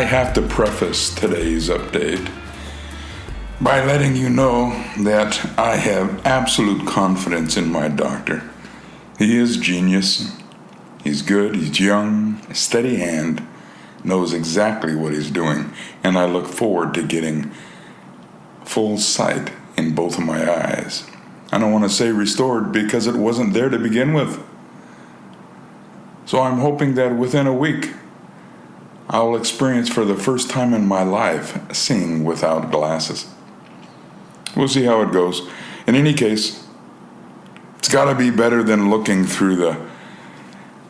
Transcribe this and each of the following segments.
I have to preface today's update by letting you know that I have absolute confidence in my doctor. He is genius. He's good, he's young, a steady hand, knows exactly what he's doing, and I look forward to getting full sight in both of my eyes. I don't want to say restored because it wasn't there to begin with. So I'm hoping that within a week, I'll experience for the first time in my life seeing without glasses. We'll see how it goes. In any case, it's got to be better than looking through the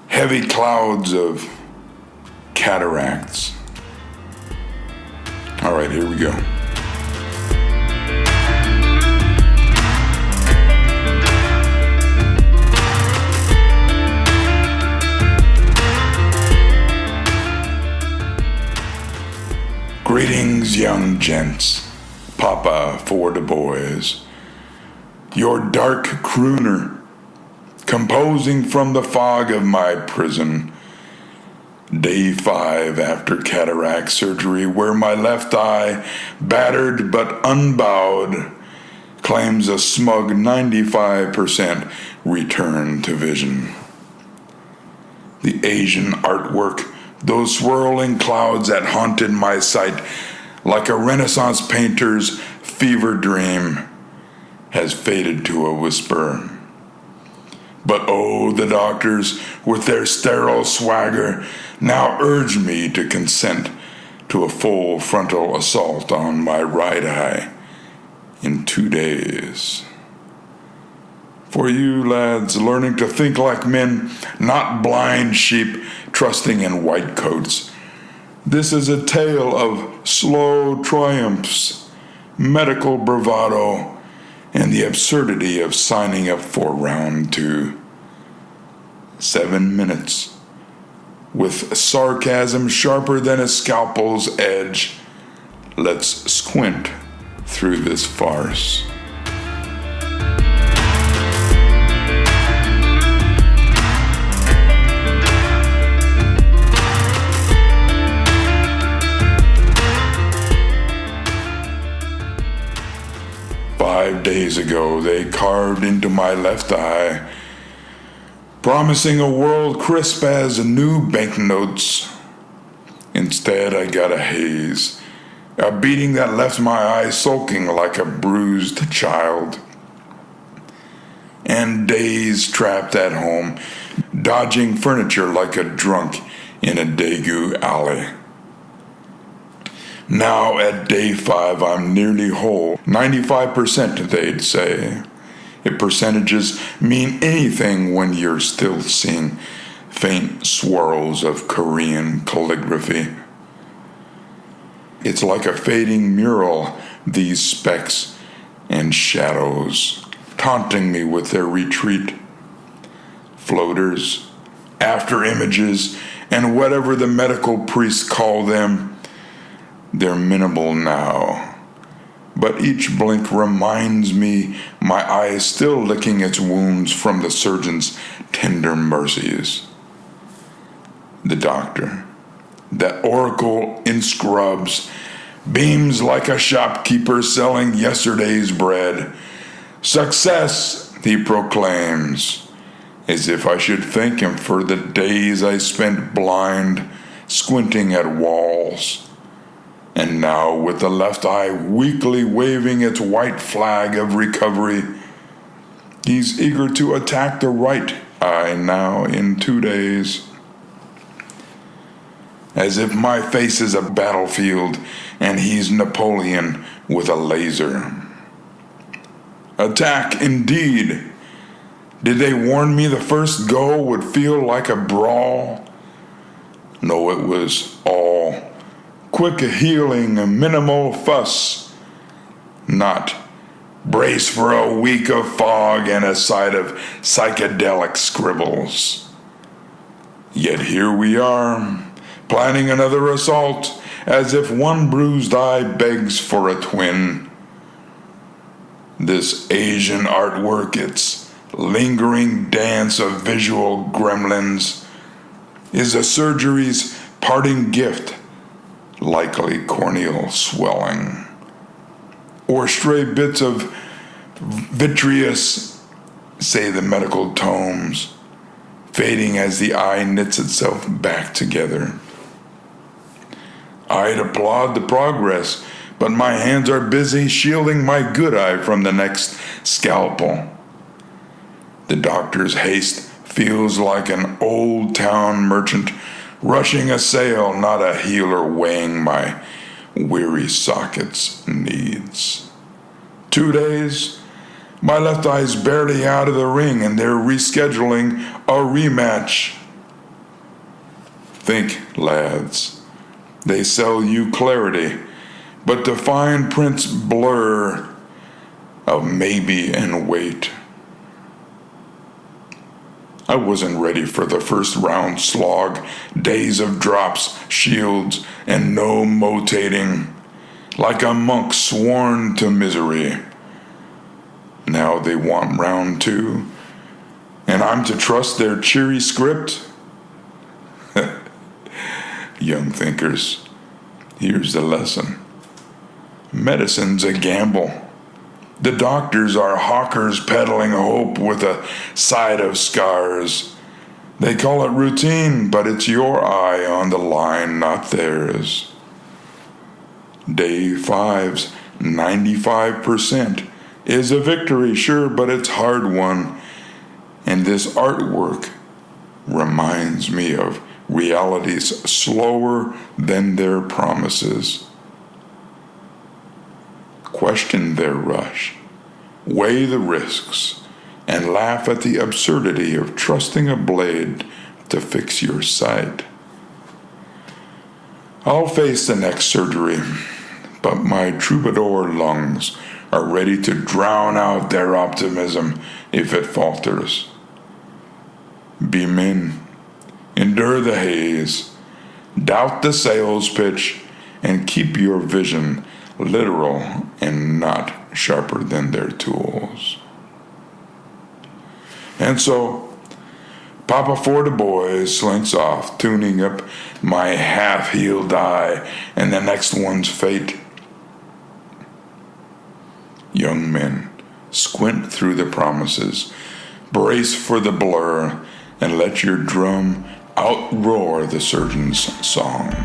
heavy clouds of cataracts. All right, here we go. Greetings, young gents. Papa for the boys. Your dark crooner, composing from the fog of my prison. Day 5 after cataract surgery, where my left eye, battered but unbowed, claims a smug 95% return to vision. The Asian artwork, those swirling clouds that haunted my sight like a Renaissance painter's fever dream, has faded to a whisper. But oh, the doctors, with their sterile swagger, now urge me to consent to a full frontal assault on my right eye in 2 days. For you lads learning to think like men, not blind sheep trusting in white coats, this is a tale of slow triumphs, medical bravado, and the absurdity of signing up for round 2. 7 minutes, with sarcasm sharper than a scalpel's edge. Let's squint through this farce. Days ago, they carved into my left eye, promising a world crisp as new banknotes. Instead, I got a haze, a beating that left my eye sulking like a bruised child, and days trapped at home, dodging furniture like a drunk in a Daegu alley. Now at day 5, I'm nearly whole. 95%, they'd say. If percentages mean anything when you're still seeing faint swirls of Korean calligraphy. It's like a fading mural, these specks and shadows, taunting me with their retreat. Floaters, afterimages, and whatever the medical priests call them, they're minimal now, but each blink reminds me my eye is still licking its wounds from the surgeon's tender mercies. The doctor, that oracle in scrubs, beams like a shopkeeper selling yesterday's bread. Success, he proclaims, as if I should thank him for the days I spent blind, squinting at walls. And now, with the left eye weakly waving its white flag of recovery, he's eager to attack the right eye now in 2 days. As if my face is a battlefield and he's Napoleon with a laser. Attack, indeed. Did they warn me the first go would feel like a brawl? No, it was all quick healing, minimal fuss. Not brace for a week of fog and a sight of psychedelic scribbles. Yet here we are, planning another assault, as if one bruised eye begs for a twin. This Asian artwork, its lingering dance of visual gremlins, is a surgery's parting gift, likely corneal swelling, or stray bits of vitreous, say the medical tomes, fading as the eye knits itself back together. I'd applaud the progress, but my hands are busy shielding my good eye from the next scalpel. The doctor's haste feels like an old town merchant rushing a sale, not a healer weighing my weary socket's needs. 2 days, my left eye's barely out of the ring and they're rescheduling a rematch. Think, lads, they sell you clarity, but the fine print's blur of maybe and wait. I wasn't ready for the first round slog, days of drops, shields, and no motating, like a monk sworn to misery. Now they want round 2, and I'm to trust their cheery script? Young thinkers, here's the lesson. Medicine's a gamble. The doctors are hawkers peddling hope with a side of scars. They call it routine, but it's your eye on the line, not theirs. Day 5's 95% is a victory, sure, but it's hard won. And this artwork reminds me of realities slower than their promises. Question their rush, weigh the risks, and laugh at the absurdity of trusting a blade to fix your sight. I'll face the next surgery, but my troubadour lungs are ready to drown out their optimism if it falters. Be men, endure the haze, doubt the sales pitch, and keep your vision literal and not sharper than their tools. And so, Papa for the boys slinks off, tuning up my half-healed eye and the next one's fate. Young men, squint through the promises, brace for the blur, and let your drum outroar the surgeon's song.